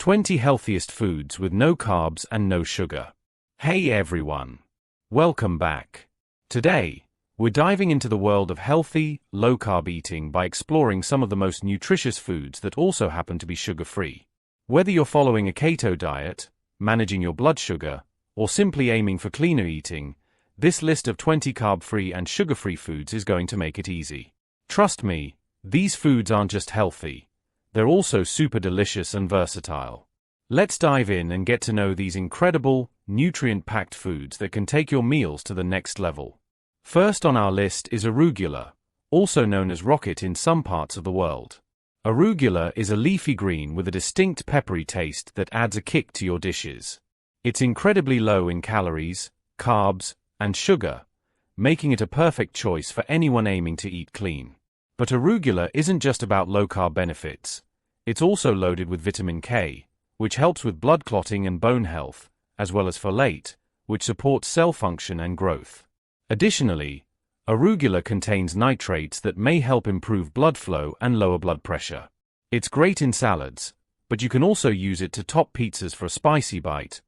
20 healthiest foods with no carbs and no sugar. Hey everyone! Welcome back. Today, we're diving into the world of healthy, low-carb eating by exploring some of the most nutritious foods that also happen to be sugar-free. Whether you're following a keto diet, managing your blood sugar, or simply aiming for cleaner eating, this list of 20 carb-free and sugar-free foods is going to make it easy. Trust me, these foods aren't just healthy. They're also super delicious and versatile. Let's dive in and get to know these incredible, nutrient-packed foods that can take your meals to the next level. First on our list is arugula, also known as rocket in some parts of the world. Arugula is a leafy green with a distinct peppery taste that adds a kick to your dishes. It's incredibly low in calories, carbs, and sugar, making it a perfect choice for anyone aiming to eat clean. But arugula isn't just about low-carb benefits. It's also loaded with vitamin K, which helps with blood clotting and bone health, as well as folate, which supports cell function and growth. Additionally, arugula contains nitrates that may help improve blood flow and lower blood pressure. It's great in salads, but you can also use it to top pizzas for a spicy bite,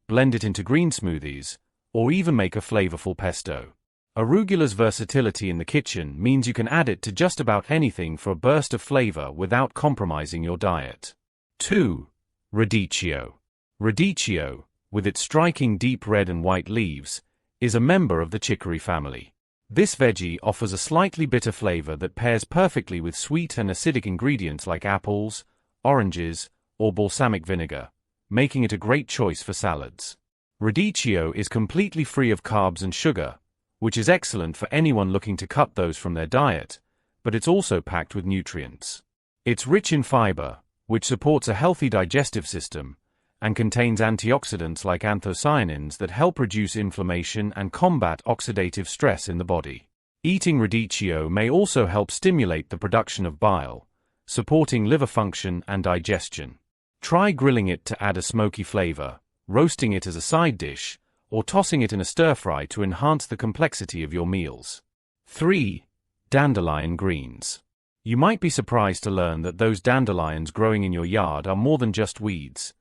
blend it into green smoothies, or even make a flavorful pesto. Arugula's versatility in the kitchen means you can add it to just about anything for a burst of flavor without compromising your diet. 2. Radicchio. Radicchio, with its striking deep red and white leaves, is a member of the chicory family. This veggie offers a slightly bitter flavor that pairs perfectly with sweet and acidic ingredients like apples, oranges, or balsamic vinegar, making it a great choice for salads. Radicchio is completely free of carbs and sugar, which is excellent for anyone looking to cut those from their diet, but it's also packed with nutrients. It's rich in fiber, which supports a healthy digestive system, and contains antioxidants like anthocyanins that help reduce inflammation and combat oxidative stress in the body. Eating radicchio may also help stimulate the production of bile, supporting liver function and digestion. Try grilling it to add a smoky flavor, roasting it as a side dish, or tossing it in a stir-fry to enhance the complexity of your meals. 3. Dandelion greens. You might be surprised to learn that those dandelions growing in your yard are more than just weeds.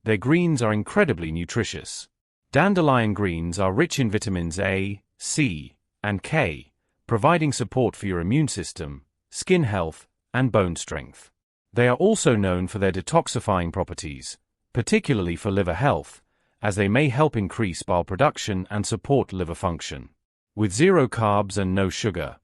Their greens are incredibly nutritious. Dandelion greens are rich in vitamins A, C, and K, providing support for your immune system, skin health, and bone strength. They are also known for their detoxifying properties, particularly for liver health, as they may help increase bile production and support liver function. With zero carbs and no sugar,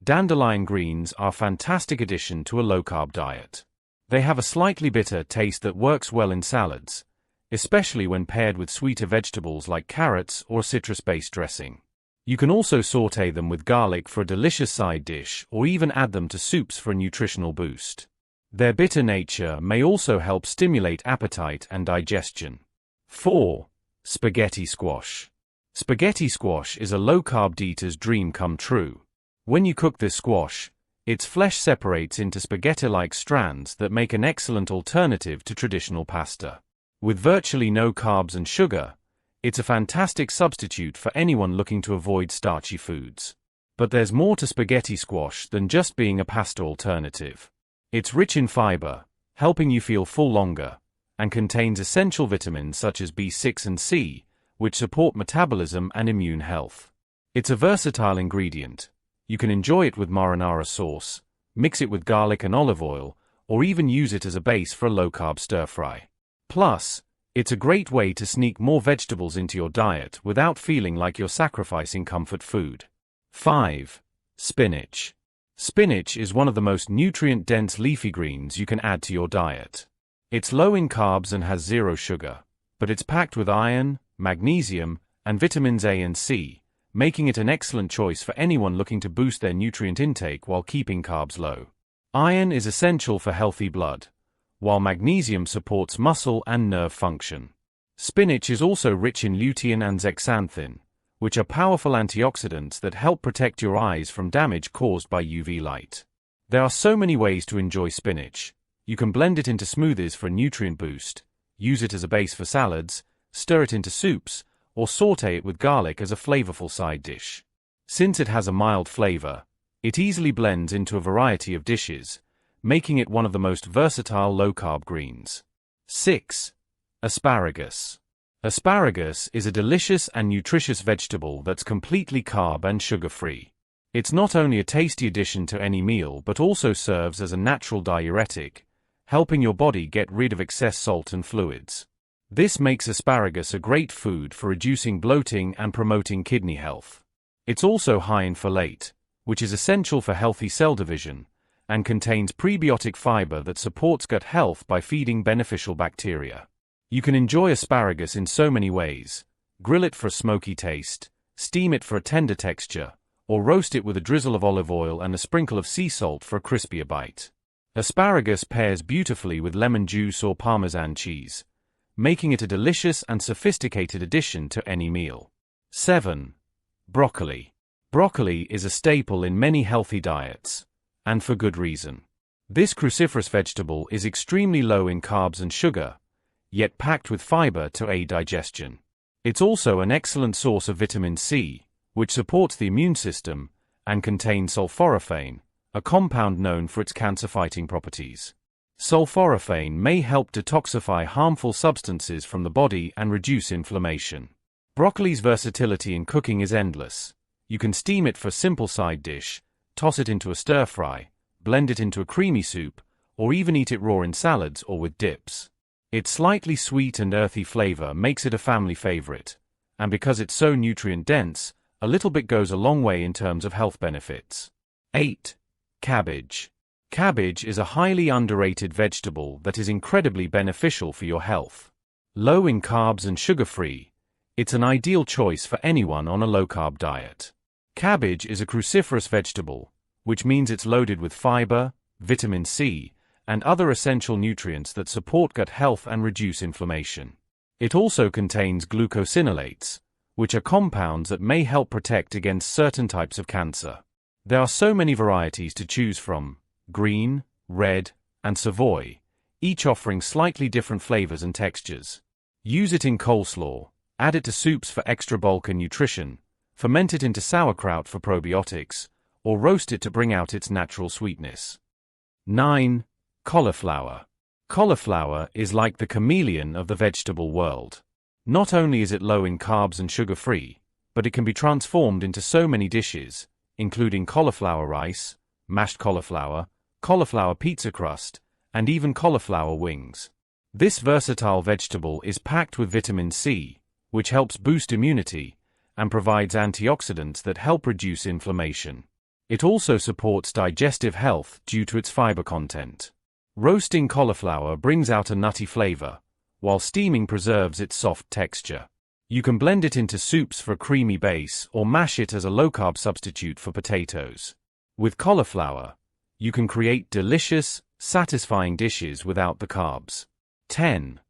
dandelion greens are a fantastic addition to a low-carb diet. They have a slightly bitter taste that works well in salads, especially when paired with sweeter vegetables like carrots or citrus-based dressing. You can also sauté them with garlic for a delicious side dish or even add them to soups for a nutritional boost. Their bitter nature may also help stimulate appetite and digestion. 4. Spaghetti squash. Spaghetti squash is a low-carb eater's dream come true. When you cook this squash, its flesh separates into spaghetti-like strands that make an excellent alternative to traditional pasta. With virtually no carbs and sugar, it's a fantastic substitute for anyone looking to avoid starchy foods. But there's more to spaghetti squash than just being a pasta alternative. It's rich in fiber, helping you feel full longer, and contains essential vitamins such as B6 and C, which support metabolism and immune health. It's a versatile ingredient. You can enjoy it with marinara sauce, mix it with garlic and olive oil, or even use it as a base for a low-carb stir-fry. Plus, it's a great way to sneak more vegetables into your diet without feeling like you're sacrificing comfort food. 5. Spinach. Spinach is one of the most nutrient-dense leafy greens you can add to your diet. It's low in carbs and has zero sugar, but it's packed with iron, magnesium, and vitamins A and C, making it an excellent choice for anyone looking to boost their nutrient intake while keeping carbs low. Iron is essential for healthy blood, while magnesium supports muscle and nerve function. Spinach is also rich in lutein and zeaxanthin, which are powerful antioxidants that help protect your eyes from damage caused by UV light. There are so many ways to enjoy spinach. You can blend it into smoothies for a nutrient boost, use it as a base for salads, stir it into soups, or sauté it with garlic as a flavorful side dish. Since it has a mild flavor, it easily blends into a variety of dishes, making it one of the most versatile low-carb greens. 6. Asparagus. Asparagus is a delicious and nutritious vegetable that's completely carb and sugar-free. It's not only a tasty addition to any meal but also serves as a natural diuretic, helping your body get rid of excess salt and fluids. This makes asparagus a great food for reducing bloating and promoting kidney health. It's also high in folate, which is essential for healthy cell division, and contains prebiotic fiber that supports gut health by feeding beneficial bacteria. You can enjoy asparagus in so many ways: grill it for a smoky taste, steam it for a tender texture, or roast it with a drizzle of olive oil and a sprinkle of sea salt for a crispier bite. Asparagus pairs beautifully with lemon juice or Parmesan cheese, making it a delicious and sophisticated addition to any meal. 7. Broccoli. Broccoli is a staple in many healthy diets, and for good reason. This cruciferous vegetable is extremely low in carbs and sugar, yet packed with fiber to aid digestion. It's also an excellent source of vitamin C, which supports the immune system, and contains sulforaphane, a compound known for its cancer-fighting properties. Sulforaphane may help detoxify harmful substances from the body and reduce inflammation. Broccoli's versatility in cooking is endless. You can steam it for a simple side dish, toss it into a stir-fry, blend it into a creamy soup, or even eat it raw in salads or with dips. Its slightly sweet and earthy flavor makes it a family favorite, and because it's so nutrient-dense, a little bit goes a long way in terms of health benefits. 8. Cabbage. Cabbage is a highly underrated vegetable that is incredibly beneficial for your health. Low in carbs and sugar-free, it's an ideal choice for anyone on a low-carb diet. Cabbage is a cruciferous vegetable, which means it's loaded with fiber, vitamin C, and other essential nutrients that support gut health and reduce inflammation. It also contains glucosinolates, which are compounds that may help protect against certain types of cancer. There are so many varieties to choose from: green, red, and Savoy, each offering slightly different flavors and textures. Use it in coleslaw, add it to soups for extra bulk and nutrition, ferment it into sauerkraut for probiotics, or roast it to bring out its natural sweetness. 9. Cauliflower. Cauliflower is like the chameleon of the vegetable world. Not only is it low in carbs and sugar-free, but it can be transformed into so many dishes, including cauliflower rice, mashed cauliflower pizza crust, and even cauliflower wings. This versatile vegetable is packed with vitamin C, which helps boost immunity, and provides antioxidants that help reduce inflammation. It also supports digestive health due to its fiber content. Roasting cauliflower brings out a nutty flavor, while steaming preserves its soft texture. You can blend it into soups for a creamy base or mash it as a low-carb substitute for potatoes. With cauliflower, you can create delicious, satisfying dishes without the carbs. 10.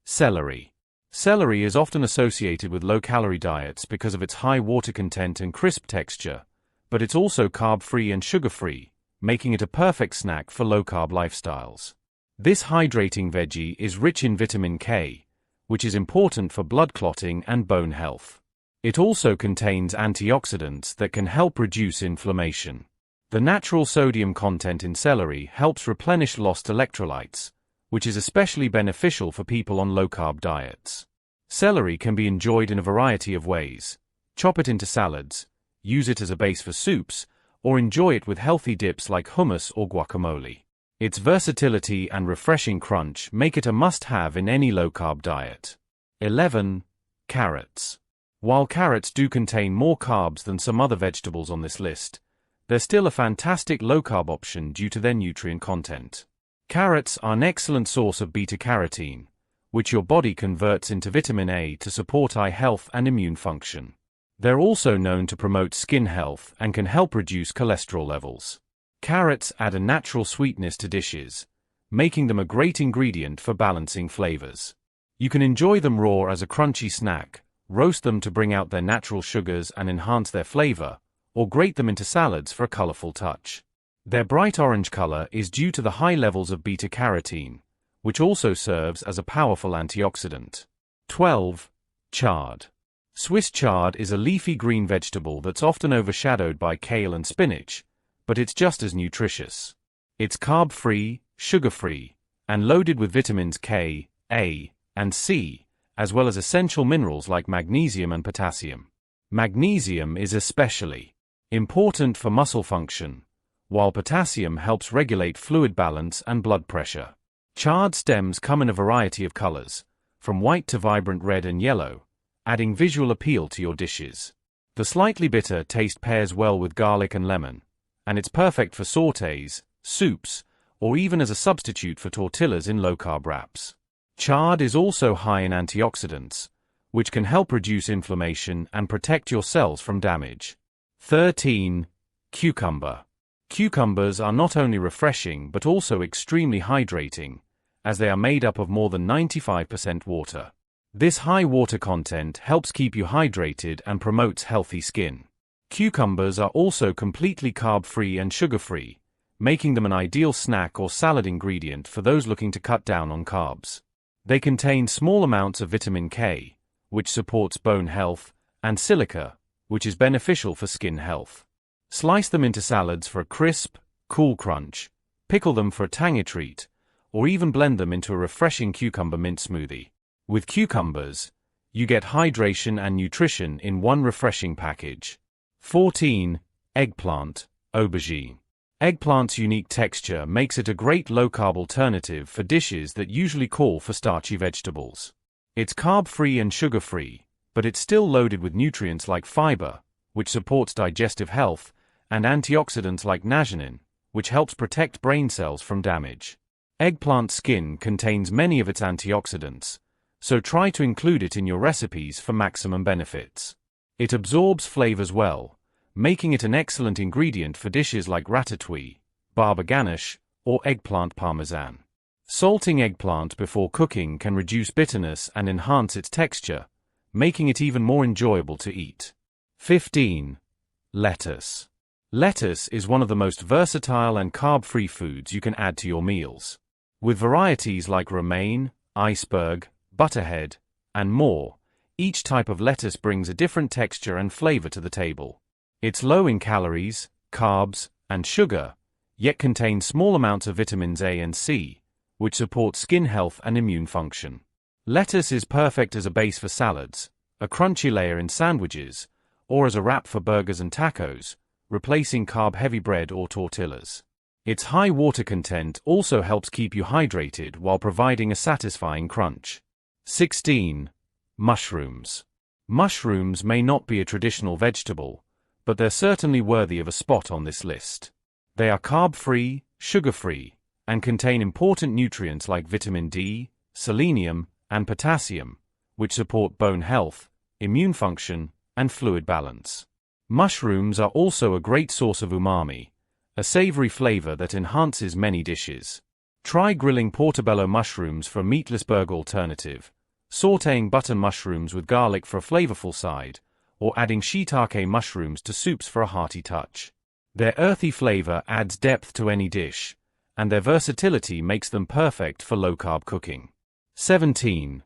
Celery. Celery is often associated with low-calorie diets because of its high water content and crisp texture, but it's also carb-free and sugar-free, making it a perfect snack for low-carb lifestyles. This hydrating veggie is rich in vitamin K, which is important for blood clotting and bone health. It also contains antioxidants that can help reduce inflammation. The natural sodium content in celery helps replenish lost electrolytes, which is especially beneficial for people on low-carb diets. Celery can be enjoyed in a variety of ways. Chop it into salads, use it as a base for soups, or enjoy it with healthy dips like hummus or guacamole. Its versatility and refreshing crunch make it a must-have in any low-carb diet. 11. Carrots. While carrots do contain more carbs than some other vegetables on this list, they're still a fantastic low-carb option due to their nutrient content. Carrots are an excellent source of beta-carotene, which your body converts into vitamin A to support eye health and immune function. They're also known to promote skin health and can help reduce cholesterol levels. Carrots add a natural sweetness to dishes, making them a great ingredient for balancing flavors. You can enjoy them raw as a crunchy snack, roast them to bring out their natural sugars and enhance their flavor, or grate them into salads for a colorful touch. Their bright orange color is due to the high levels of beta-carotene, which also serves as a powerful antioxidant. 12. Chard. Swiss chard is a leafy green vegetable that's often overshadowed by kale and spinach, but it's just as nutritious. It's carb-free, sugar-free, and loaded with vitamins K, A, and C, as well as essential minerals like magnesium and potassium. Magnesium is especially important for muscle function, while potassium helps regulate fluid balance and blood pressure. Chard stems come in a variety of colors, from white to vibrant red and yellow, adding visual appeal to your dishes. The slightly bitter taste pairs well with garlic and lemon, and it's perfect for sautés, soups, or even as a substitute for tortillas in low-carb wraps. Chard is also high in antioxidants, which can help reduce inflammation and protect your cells from damage. 13. Cucumber. Cucumbers are not only refreshing but also extremely hydrating, as they are made up of more than 95% water. This high water content helps keep you hydrated and promotes healthy skin. Cucumbers are also completely carb-free and sugar-free, making them an ideal snack or salad ingredient for those looking to cut down on carbs. They contain small amounts of vitamin K, which supports bone health, and silica, which is beneficial for skin health. Slice them into salads for a crisp, cool crunch, pickle them for a tangy treat, or even blend them into a refreshing cucumber mint smoothie. With cucumbers, you get hydration and nutrition in one refreshing package. 14. Eggplant, aubergine. Eggplant's unique texture makes it a great low-carb alternative for dishes that usually call for starchy vegetables. It's carb-free and sugar-free, but it's still loaded with nutrients like fiber, which supports digestive health, and antioxidants like niacin, which helps protect brain cells from damage. Eggplant skin contains many of its antioxidants, so try to include it in your recipes for maximum benefits. It absorbs flavors well, making it an excellent ingredient for dishes like ratatouille, baba ganoush, or eggplant parmesan. Salting eggplant before cooking can reduce bitterness and enhance its texture, making it even more enjoyable to eat. 15. Lettuce. Lettuce is one of the most versatile and carb-free foods you can add to your meals. With varieties like romaine, iceberg, butterhead, and more, each type of lettuce brings a different texture and flavor to the table. It's low in calories, carbs, and sugar, yet contains small amounts of vitamins A and C, which support skin health and immune function. Lettuce is perfect as a base for salads, a crunchy layer in sandwiches, or as a wrap for burgers and tacos, replacing carb-heavy bread or tortillas. Its high water content also helps keep you hydrated while providing a satisfying crunch. 16. Mushrooms. Mushrooms may not be a traditional vegetable, but they're certainly worthy of a spot on this list. They are carb-free, sugar-free, and contain important nutrients like vitamin D, selenium, and potassium, which support bone health, immune function, and fluid balance. Mushrooms are also a great source of umami, a savory flavor that enhances many dishes. Try grilling portobello mushrooms for a meatless burger alternative, sautéing button mushrooms with garlic for a flavorful side, or adding shiitake mushrooms to soups for a hearty touch. Their earthy flavor adds depth to any dish, and their versatility makes them perfect for low-carb cooking. 17.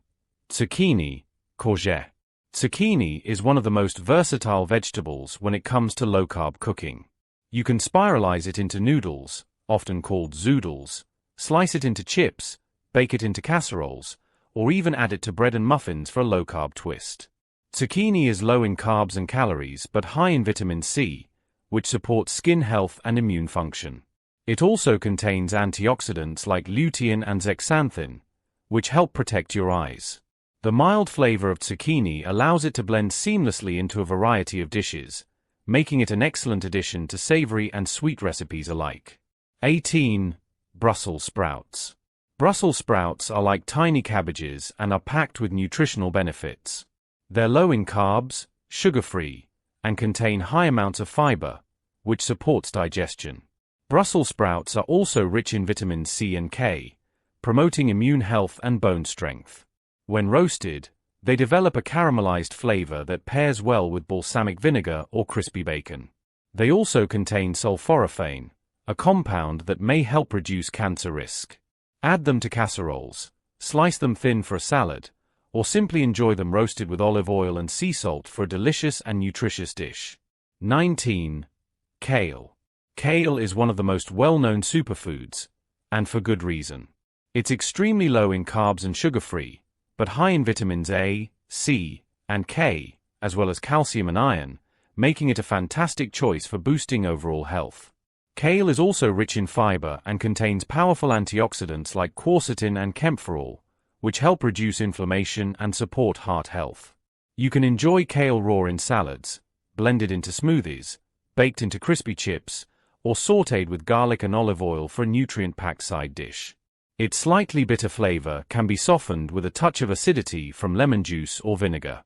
Zucchini, courgette. Zucchini is one of the most versatile vegetables when it comes to low-carb cooking. You can spiralize it into noodles, often called zoodles, slice it into chips, bake it into casseroles, or even add it to bread and muffins for a low-carb twist. Zucchini is low in carbs and calories but high in vitamin C, which supports skin health and immune function. It also contains antioxidants like lutein and zeaxanthin, which help protect your eyes. The mild flavor of zucchini allows it to blend seamlessly into a variety of dishes, making it an excellent addition to savory and sweet recipes alike. 18. Brussels sprouts. Brussels sprouts are like tiny cabbages and are packed with nutritional benefits. They're low in carbs, sugar-free, and contain high amounts of fiber, which supports digestion. Brussels sprouts are also rich in vitamins C and K, promoting immune health and bone strength. When roasted, they develop a caramelized flavor that pairs well with balsamic vinegar or crispy bacon. They also contain sulforaphane, a compound that may help reduce cancer risk. Add them to casseroles, slice them thin for a salad, or simply enjoy them roasted with olive oil and sea salt for a delicious and nutritious dish. 19. Kale. Kale is one of the most well-known superfoods, and for good reason. It's extremely low in carbs and sugar-free, but high in vitamins A, C, and K, as well as calcium and iron, making it a fantastic choice for boosting overall health. Kale is also rich in fiber and contains powerful antioxidants like quercetin and camphorol, which help reduce inflammation and support heart health. You can enjoy kale raw in salads, blended into smoothies, baked into crispy chips, or sautéed with garlic and olive oil for a nutrient-packed side dish. Its slightly bitter flavor can be softened with a touch of acidity from lemon juice or vinegar.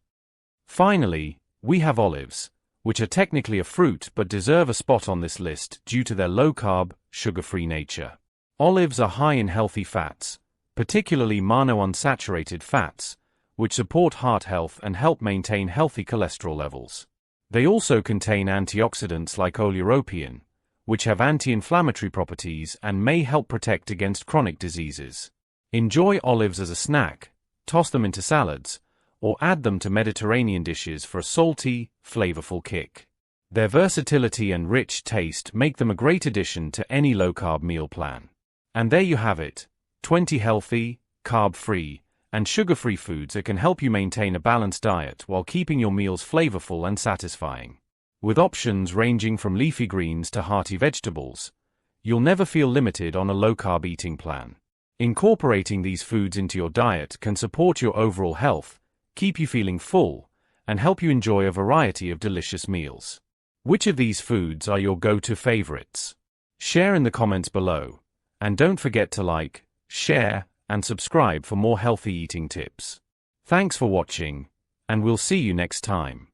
Finally, we have olives, which are technically a fruit but deserve a spot on this list due to their low-carb, sugar-free nature. Olives are high in healthy fats, particularly monounsaturated fats, which support heart health and help maintain healthy cholesterol levels. They also contain antioxidants like oleuropein, which have anti-inflammatory properties and may help protect against chronic diseases. Enjoy olives as a snack, toss them into salads, or add them to Mediterranean dishes for a salty, flavorful kick. Their versatility and rich taste make them a great addition to any low-carb meal plan. And there you have it, 20 healthy, carb-free, and sugar-free foods that can help you maintain a balanced diet while keeping your meals flavorful and satisfying. With options ranging from leafy greens to hearty vegetables, you'll never feel limited on a low-carb eating plan. Incorporating these foods into your diet can support your overall health, keep you feeling full, and help you enjoy a variety of delicious meals. Which of these foods are your go-to favorites? Share in the comments below, and don't forget to like, share, and subscribe for more healthy eating tips. Thanks for watching, and we'll see you next time.